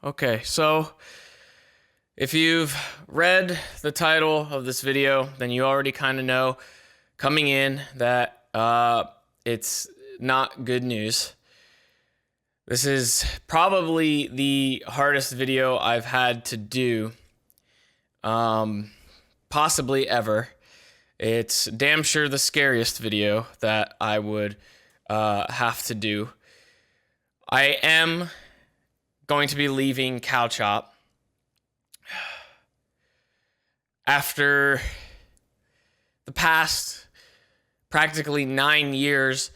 Okay, so if you've read the title of this video, then you already kind of know coming in that it's not good news. This is probably the hardest video I've had to do, possibly ever. It's damn sure the scariest video that I would have to do. I am going to be leaving CowChop after the past practically 9 years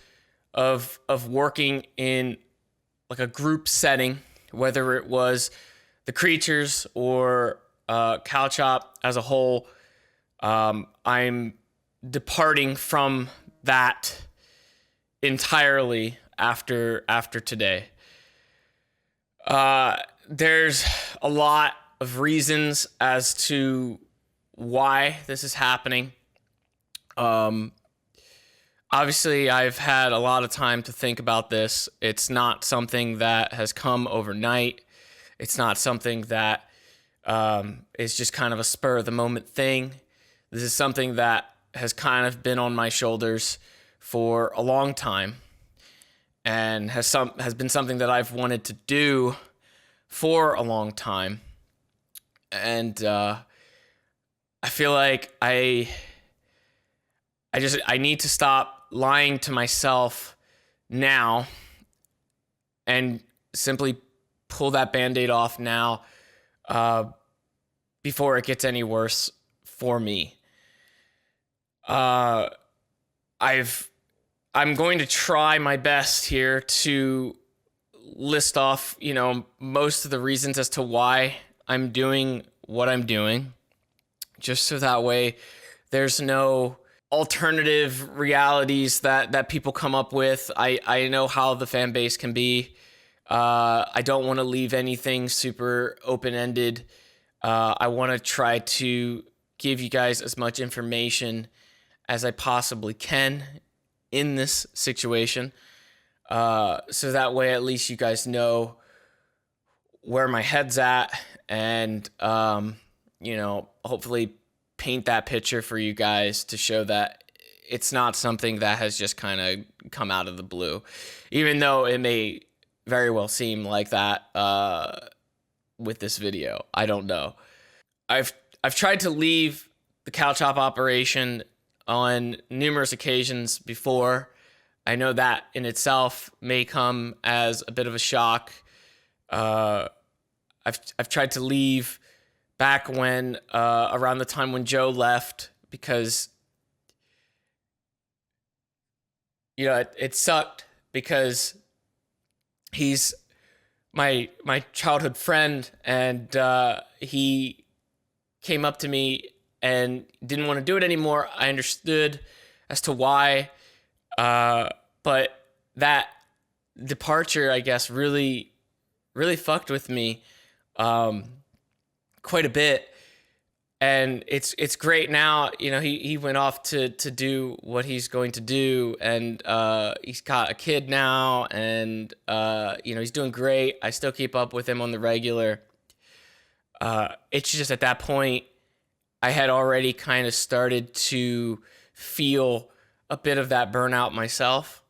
of working in like a group setting, whether it was the creatures or CowChop as a whole. I'm departing from that entirely after today. There's a lot of reasons as to why this is happening. Obviously, I've had a lot of time to think about this. It's not something that has come overnight. It's not something that is just kind of a spur of the moment thing. This is something that has kind of been on my shoulders for a long time, and has been something that I've wanted to do for a long time. And I feel like I need to stop lying to myself now and simply pull that Band-Aid off now, before it gets any worse for me. I'm going to try my best here to list off, most of the reasons as to why I'm doing what I'm doing, just so that way there's no alternative realities that people come up with. I know how the fan base can be. I don't want to leave anything super open-ended. I want to try to give you guys as much information as I possibly can in this situation, so that way at least you guys know where my head's at, and hopefully paint that picture for you guys to show that it's not something that has just kind of come out of the blue, even though it may very well seem like that with this video. I don't know. I've tried to leave the CowChop operation on numerous occasions before. I know that in itself may come as a bit of a shock. I've tried to leave back when around the time when Joe left, because it sucked, because he's my childhood friend, and he came up to me and didn't want to do it anymore. I understood as to why, but that departure, I guess, really fucked with me quite a bit. And it's great now. He went off to do what he's going to do, and he's got a kid now, and he's doing great. I still keep up with him on the regular. It's just at that point, I had already kind of started to feel a bit of that burnout myself,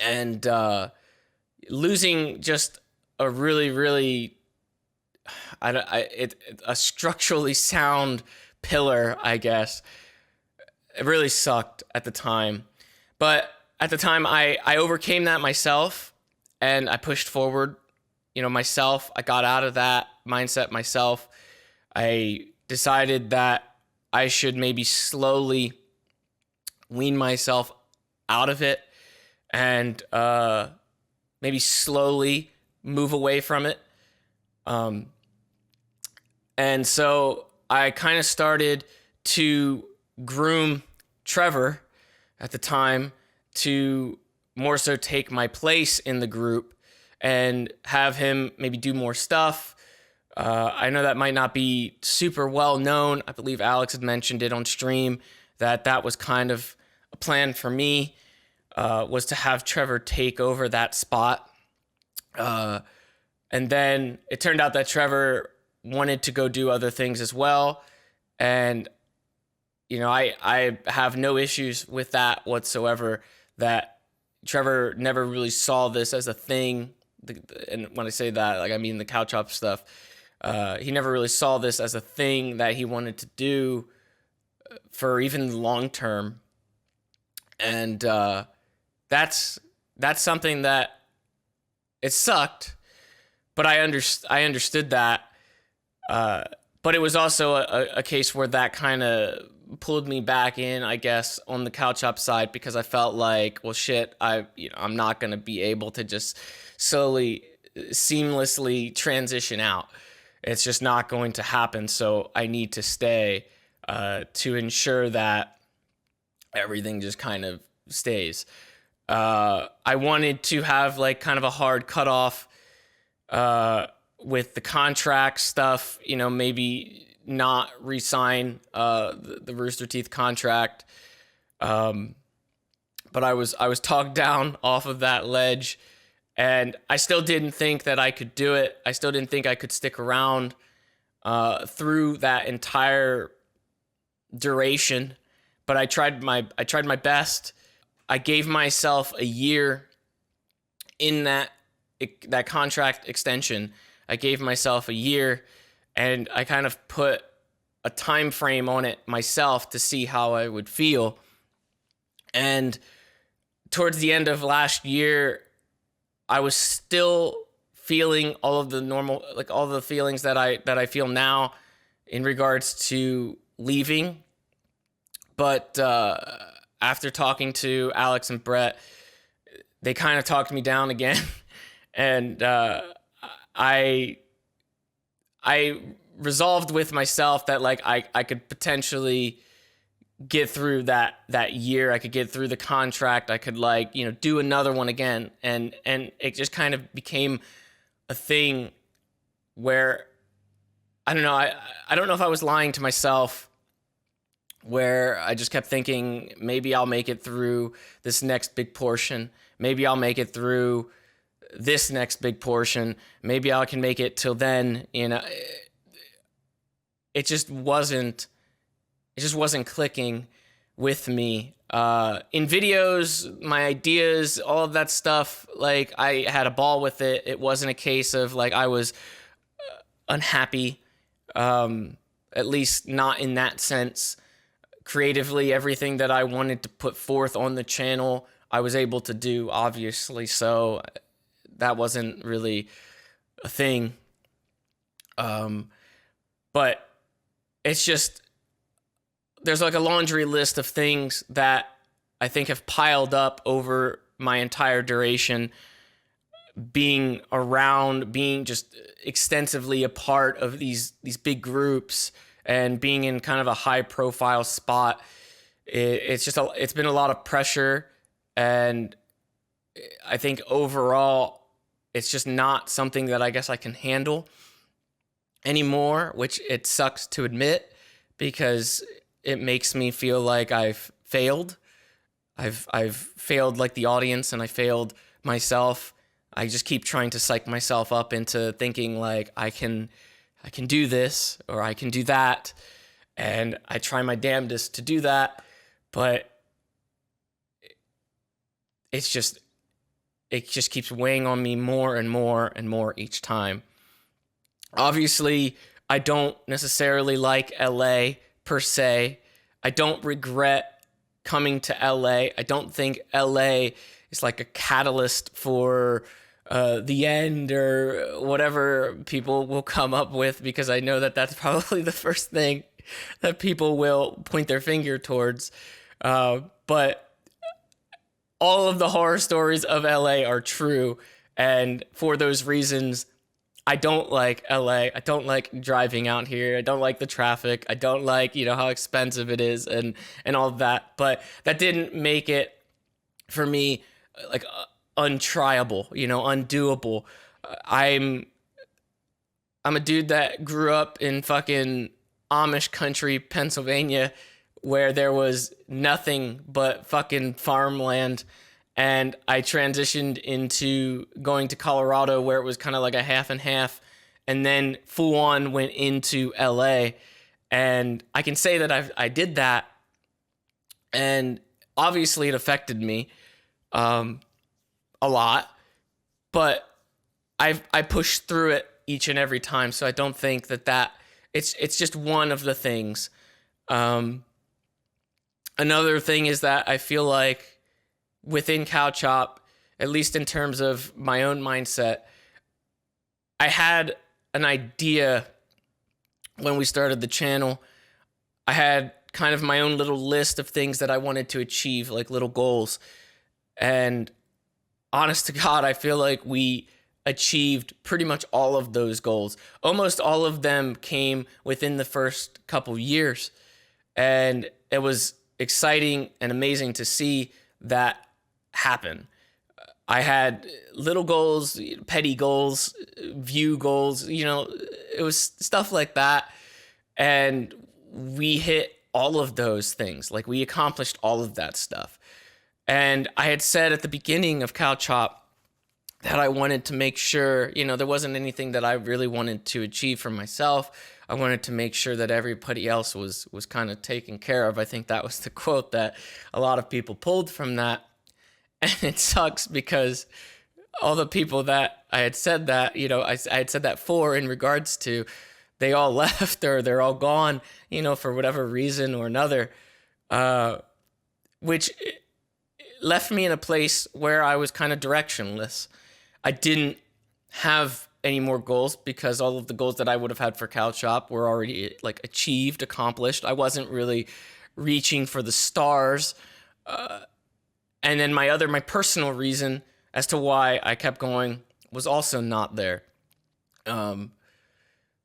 and losing just a really a structurally sound pillar, I guess, it really sucked at the time. But at the time, I overcame that myself, and I pushed forward, myself. I got out of that mindset myself. I decided that I should maybe slowly wean myself out of it, and maybe slowly move away from it. And so I kind of started to groom Trevor at the time to more so take my place in the group and have him maybe do more stuff. I know that might not be super well known. I believe Alex had mentioned it on stream, that was kind of a plan for me, was to have Trevor take over that spot. And then it turned out that Trevor wanted to go do other things as well. And, I have no issues with that whatsoever, that Trevor never really saw this as a thing. And when I say that, I mean the CowChop stuff. He never really saw this as a thing that he wanted to do for even long term. And that's something that it sucked, but I understood that. But it was also a case where that kind of pulled me back in, I guess, on the CowChop side, because I felt like, well, shit, I'm not going to be able to just seamlessly transition out. It's just not going to happen. So I need to stay to ensure that everything just kind of stays. I wanted to have kind of a hard cutoff with the contract stuff, maybe not re-sign the Rooster Teeth contract. But I was talked down off of that ledge, and I still didn't think that I could do it. I still didn't think I could stick around through that entire duration, but I tried my best. I gave myself a year in that contract extension. I gave myself a year, and I kind of put a time frame on it myself to see how I would feel. And towards the end of last year, I was still feeling all of the normal, all the feelings that I feel now in regards to leaving. But after talking to Alex and Brett, they kind of talked me down again. And I resolved with myself that I could potentially get through that year. I could get through the contract. I could do another one again. And it just kind of became a thing where, I don't know. I don't know if I was lying to myself, where I just kept thinking, maybe I'll make it through this next big portion. Maybe I'll make it through this next big portion. Maybe I can make it till then. It just wasn't clicking with me. In videos, my ideas, all of that stuff, I had a ball with it. It wasn't a case of I was unhappy, at least not in that sense. Creatively, everything that I wanted to put forth on the channel, I was able to do, obviously. So that wasn't really a thing. But it's just, there's a laundry list of things that I think have piled up over my entire duration, being around, being just extensively a part of these big groups, and being in kind of a high profile spot. It's been a lot of pressure, and I think overall it's just not something that I guess I can handle anymore, which it sucks to admit, because it makes me feel like I've failed. I've failed the audience, and I failed myself. I just keep trying to psych myself up into thinking I can do this or I can do that, and I try my damnedest to do that, but it just keeps weighing on me more and more and more each time. Obviously, I don't necessarily like LA per se. I don't regret coming to LA. I don't think LA is a catalyst for the end or whatever people will come up with, because I know that that's probably the first thing that people will point their finger towards. But all of the horror stories of LA are true. And for those reasons, I don't like LA. I don't like driving out here. I don't like the traffic. I don't like, how expensive it is and all of that. But that didn't make it for me untriable, undoable. I'm a dude that grew up in fucking Amish country, Pennsylvania, where there was nothing but fucking farmland, and I transitioned into going to Colorado, where it was kind of like a half and half, and then full on went into LA. And I can say that I did that, and obviously it affected me a lot, but I pushed through it each and every time. So I don't think that it's just one of the things. Another thing is that I feel like within CowChop, at least in terms of my own mindset, I had an idea when we started the channel. I had kind of my own little list of things that I wanted to achieve, like little goals. And honest to God, I feel like we achieved pretty much all of those goals. Almost all of them came within the first couple years. And it was exciting and amazing to see that happen. I had little goals, petty goals, view goals, it was stuff like that. And we hit all of those things. Like, we accomplished all of that stuff. And I had said at the beginning of CowChop that I wanted to make sure, there wasn't anything that I really wanted to achieve for myself. I wanted to make sure that everybody else was kind of taken care of. I think that was the quote that a lot of people pulled from that. And it sucks because all the people that I had said that, I had said that for in regards to, they all left or they're all gone, for whatever reason or another, which left me in a place where I was kind of directionless. I didn't have any more goals because all of the goals that I would have had for CowChop were already achieved, accomplished. I wasn't really reaching for the stars. And then my personal reason as to why I kept going was also not there,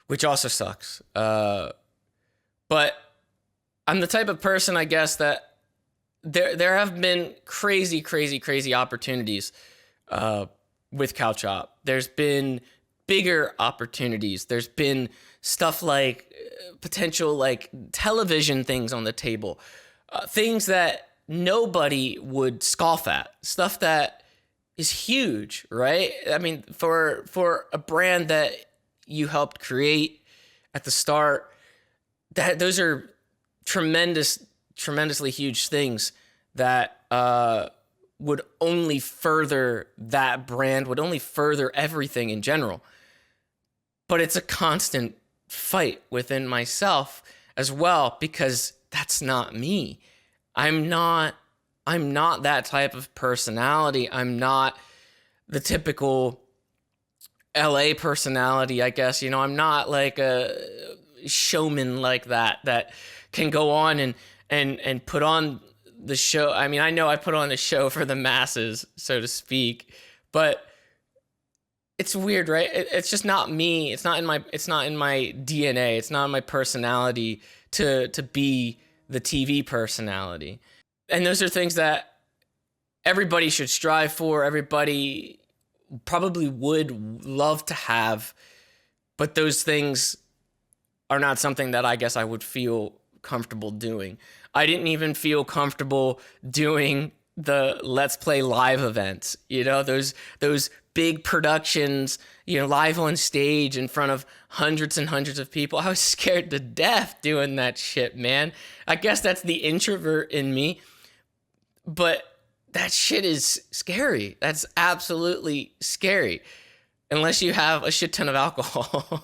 which also sucks. But I'm the type of person, I guess, that there have been crazy opportunities with CowChop. There's been bigger opportunities. There's been stuff like potential television things on the table, things that nobody would scoff at, stuff that is huge, right? I mean, for a brand that you helped create at the start, those are tremendously huge things that would only further that brand, would only further everything in general. But it's a constant fight within myself as well, because that's not me. I'm not that type of personality. I'm not the typical LA personality, I guess. I'm not like a showman like that can go on and put on the show. I mean, I know I put on a show for the masses, so to speak, but it's weird, right? It's just not me. It's not in my DNA. It's not in my personality to be the TV personality. And those are things that everybody should strive for. Everybody probably would love to have, but those things are not something that I guess I would feel comfortable doing. I didn't even feel comfortable doing the Let's Play live events, those big productions, live on stage in front of hundreds and hundreds of people. I was scared to death doing that shit, man. I guess that's the introvert in me, but that shit is scary. That's absolutely scary, unless you have a shit ton of alcohol.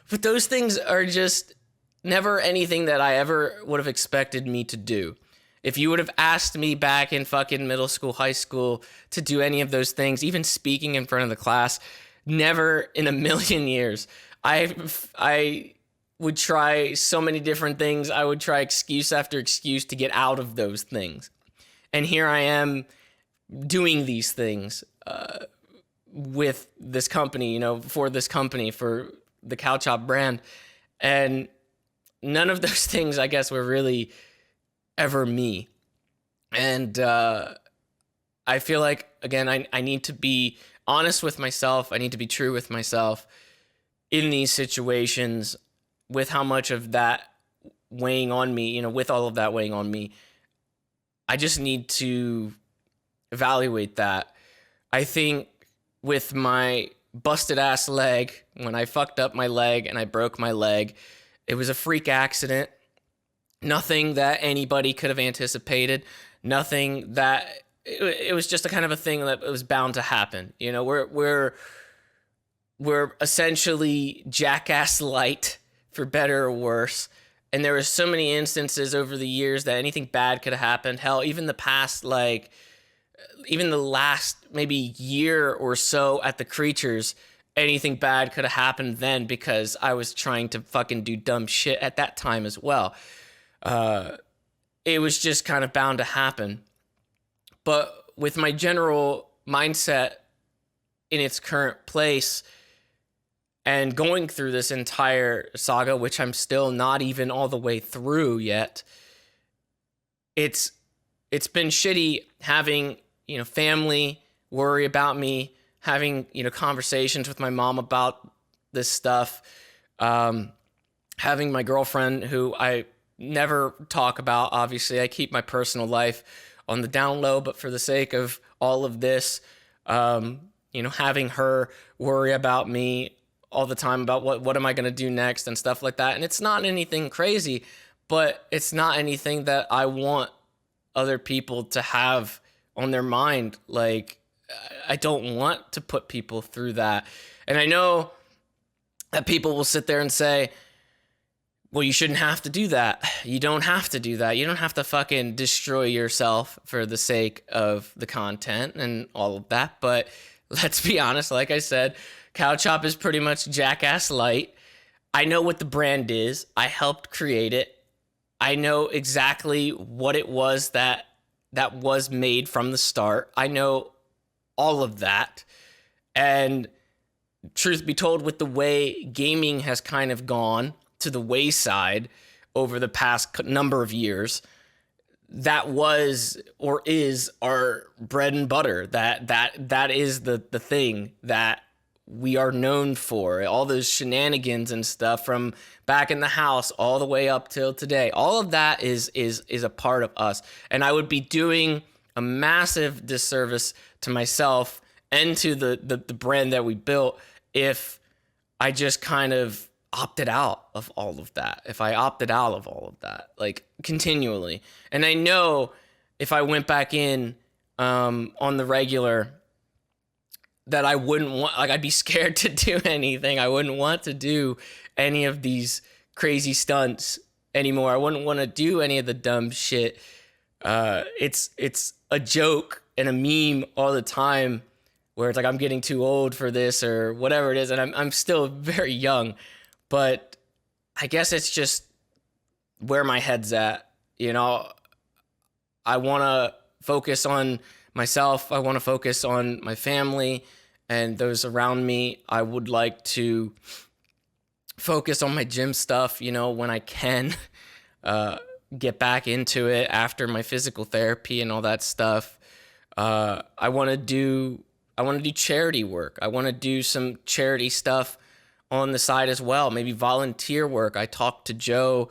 But those things are just never anything that I ever would have expected me to do. If you would have asked me back in fucking middle school, high school to do any of those things, even speaking in front of the class, never in a million years. I would try so many different things. I would try excuse after excuse to get out of those things. And here I am doing these things with this company, for this company, for the CowChop brand. And none of those things, I guess, were really ever me. And I feel like, again, I need to be honest with myself. I need to be true with myself in these situations, with how much of that weighing on me, with all of that weighing on me. I just need to evaluate that. I think with my busted ass leg, when I fucked up my leg and I broke my leg, it was a freak accident. Nothing that anybody could have anticipated. Nothing that it was just a kind of a thing that was bound to happen. You know, we're essentially jackass light, for better or worse. And there were so many instances over the years that anything bad could have happened. Hell, even the last maybe year or so at the Creatures, anything bad could have happened then because I was trying to fucking do dumb shit at that time as well. It was just kind of bound to happen. But with my general mindset in its current place and going through this entire saga, which I'm still not even all the way through yet, it's been shitty having, family worry about me, having, conversations with my mom about this stuff, having my girlfriend, who I never talk about. Obviously, I keep my personal life on the down low, but for the sake of all of this, having her worry about me all the time about what am I going to do next and stuff like that. And it's not anything crazy, but it's not anything that I want other people to have on their mind. Like, I don't want to put people through that. And I know that people will sit there and say, well, you shouldn't have to do that. You don't have to do that. You don't have to fucking destroy yourself for the sake of the content and all of that. But let's be honest, like I said, CowChop is pretty much jackass light. I know what the brand is. I helped create it. I know exactly what it was that was made from the start. I know all of that. And truth be told, with the way gaming has kind of gone to the wayside over the past number of years, that was or is our bread and butter. That is the thing that we are known for. All those shenanigans and stuff from back in the house all the way up till today. All of that is a part of us. And I would be doing a massive disservice to myself and to the brand that we built if I just kind of opted out of all of that. If I opted out of all of that, like, continually. And I know if I went back in on the regular, that I wouldn't want, like, I'd be scared to do anything. I wouldn't want to do any of these crazy stunts anymore. I wouldn't want to do any of the dumb shit. It's a joke and a meme all the time where it's like, I'm getting too old for this or whatever it is. And I'm still very young, but I guess it's just where my head's at. I want to focus on myself. I want to focus on my family and those around me. I would like to focus on my gym stuff, when I can, get back into it after my physical therapy and all that stuff. I want to do charity work. I want to do some charity stuff on the side as well. Maybe volunteer work. I talked to Joe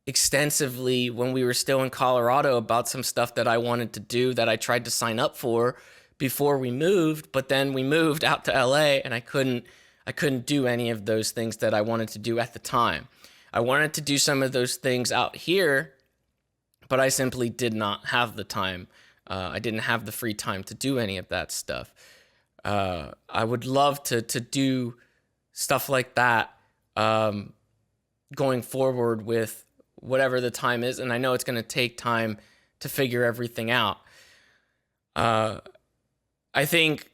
extensively when we were still in Colorado about some stuff that I wanted to do that I tried to sign up for before we moved, but then we moved out to LA and I couldn't do any of those things that I wanted to do at the time. I wanted to do some of those things out here, but I simply did not have the time. I didn't have the free time to do any of that stuff. I would love to do stuff like that going forward with whatever the time is, and I know it's going to take time to figure everything out. I think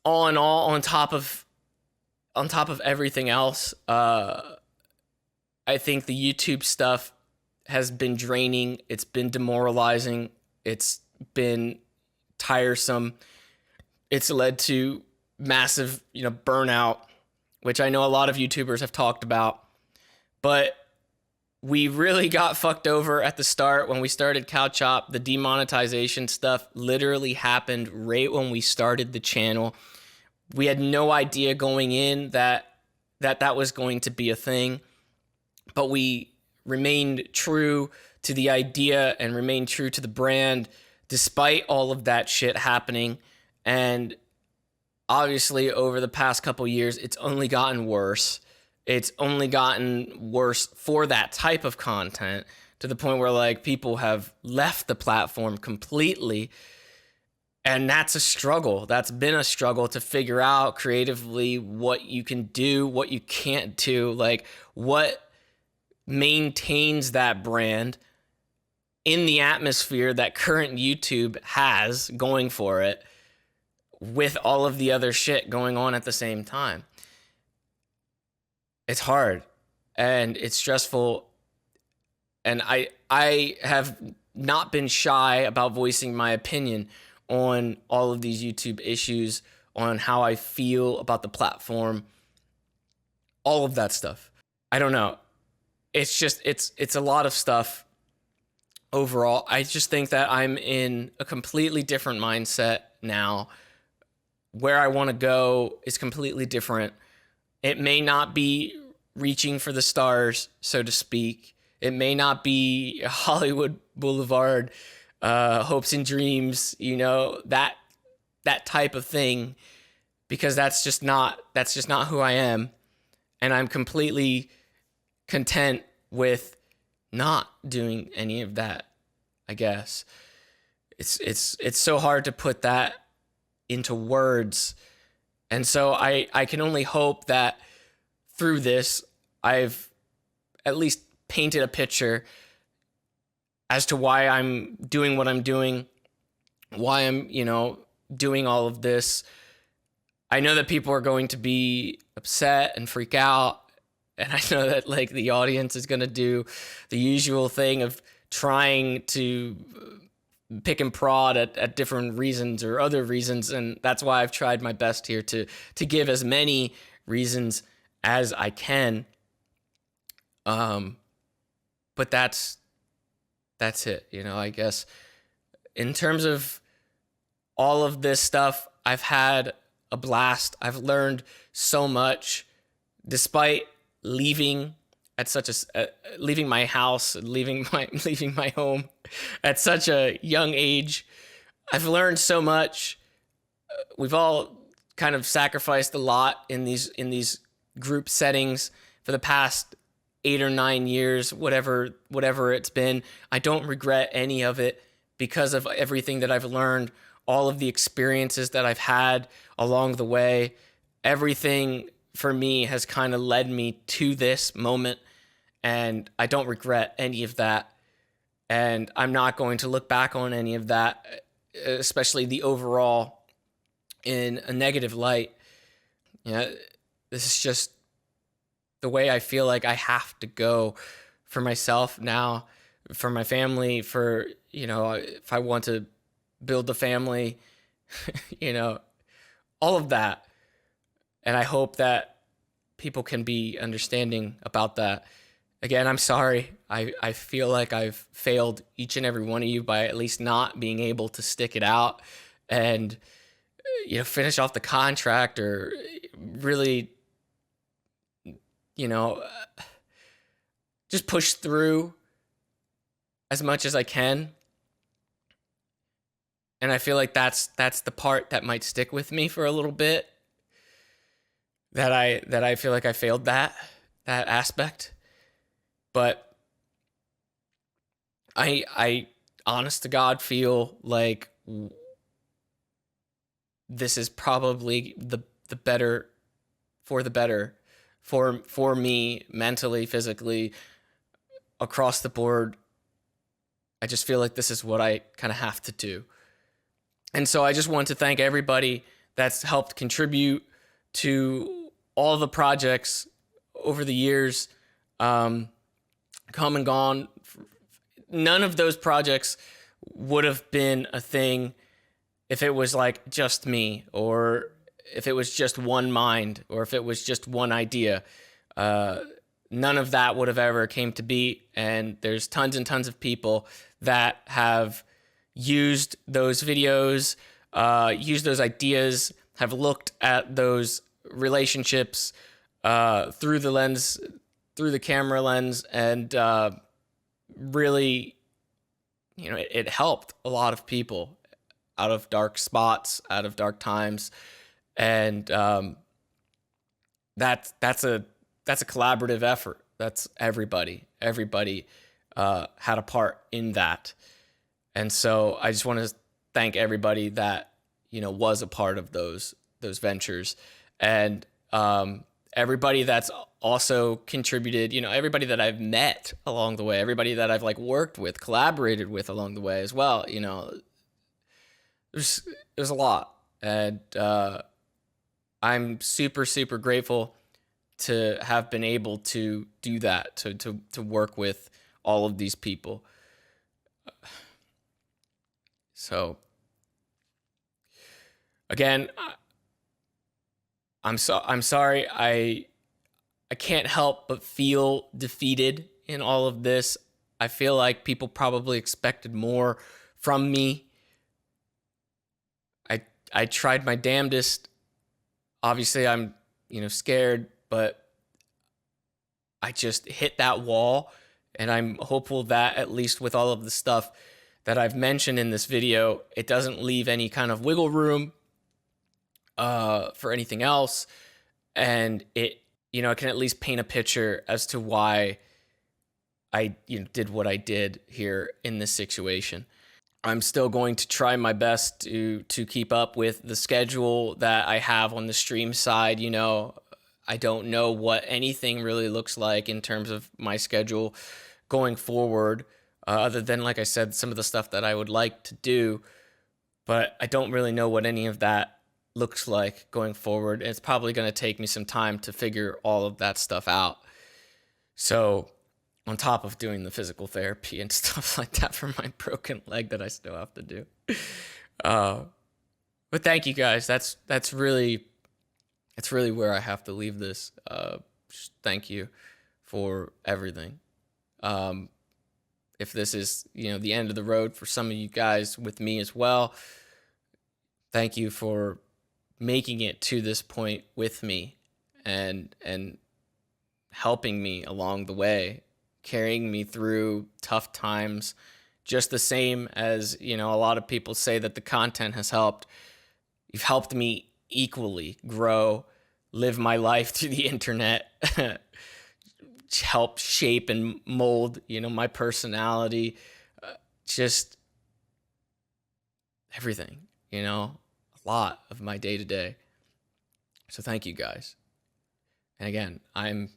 all in all, on top of everything else, I think the YouTube stuff has been draining. It's been demoralizing. It's been tiresome. It's led to massive, burnout, which I know a lot of YouTubers have talked about. But we really got fucked over at the start when we started CowChop. The demonetization stuff literally happened right when we started the channel. We had no idea going in that was going to be a thing, but we remained true to the idea and remained true to the brand despite all of that shit happening. And obviously over the past couple years, it's only gotten worse. It's only gotten worse for that type of content, to the point where like people have left the platform completely. And that's a struggle. That's been a struggle to figure out creatively what you can do, what you can't do, like what maintains that brand in the atmosphere that current YouTube has going for it, with all of the other shit going on at the same time. It's hard and it's stressful. And I have not been shy about voicing my opinion on all of these YouTube issues, on how I feel about the platform, all of that stuff. I don't know. It's just, it's a lot of stuff overall. I just think that I'm in a completely different mindset now. Where I want to go is completely different. It may not be reaching for the stars, so to speak. It may not be Hollywood Boulevard, hopes and dreams, you know, that type of thing, because that's just not who I am. And I'm completely content with not doing any of that, I guess. It's so hard to put that into words. And so I can only hope that through this, I've at least painted a picture as to why I'm doing what I'm doing, why I'm, you know, doing all of this. I know that people are going to be upset and freak out. And I know that like the audience is going to do the usual thing of trying to pick and prod at different reasons or other reasons. And that's why I've tried my best here to give as many reasons as I can. But that's it, you know, I guess. In terms of all of this stuff, I've had a blast. I've learned so much, despite leaving at such a leaving my house, leaving my home at such a young age. I've learned so much. We've all kind of sacrificed a lot in these group settings for the past 8 or 9 years, whatever it's been. I don't regret any of it because of everything that I've learned, all of the experiences that I've had along the way. Everything for me has kind of led me to this moment, and I don't regret any of that. And I'm not going to look back on any of that, especially the overall, in a negative light. You know, this is just the way I feel like I have to go for myself now, for my family, for, you know, if I want to build a family, you know, all of that. And I hope that people can be understanding about that. Again, I'm sorry. I feel like I've failed each and every one of you by at least not being able to stick it out and, you know, finish off the contract, or really, you know, just push through as much as I can. And I feel like that's the part that might stick with me for a little bit. That I feel like I failed that aspect. But I honest to God feel like this is probably the better for me, mentally, physically, across the board. I just feel like this is what I kind of have to do. And so I just want to thank everybody that's helped contribute to all the projects over the years, come and gone. None of those projects would have been a thing if it was like just me, or if it was just one mind, or if it was just one idea. None of that would have ever came to be. And there's tons and tons of people that have used those videos, used those ideas, have looked at those relationships through the camera lens, and really it helped a lot of people out of dark spots, out of dark times. And that's a collaborative effort. That's everybody. Everybody had a part in that. And so I just want to thank everybody that, was a part of those ventures. And everybody that's also contributed, everybody that I've met along the way, everybody that I've like worked with, collaborated with along the way as well. There's a lot. And I'm super, super grateful to have been able to do that, to work with all of these people. So again, I'm sorry. I can't help but feel defeated in all of this. I feel like people probably expected more from me. I tried my damnedest. Obviously, I'm, scared, but I just hit that wall, and I'm hopeful that at least with all of the stuff that I've mentioned in this video, it doesn't leave any kind of wiggle room for anything else, and it can at least paint a picture as to why I did what I did here in this situation. I'm still going to try my best to keep up with the schedule that I have on the stream side. I don't know what anything really looks like in terms of my schedule going forward, other than, like I said, some of the stuff that I would like to do. But I don't really know what any of that looks like going forward. It's probably going to take me some time to figure all of that stuff out. So on top of doing the physical therapy and stuff like that for my broken leg that I still have to do. But thank you guys. That's really where I have to leave this. Just thank you for everything. If this is, the end of the road for some of you guys with me as well, thank you for making it to this point with me and helping me along the way, carrying me through tough times, just the same as, a lot of people say that the content has helped. You've helped me equally grow, live my life through the internet, help shape and mold, my personality, just everything, a lot of my day to day. So thank you guys. And again, I'm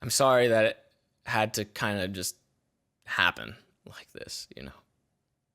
sorry that it had to kind of just happen like this,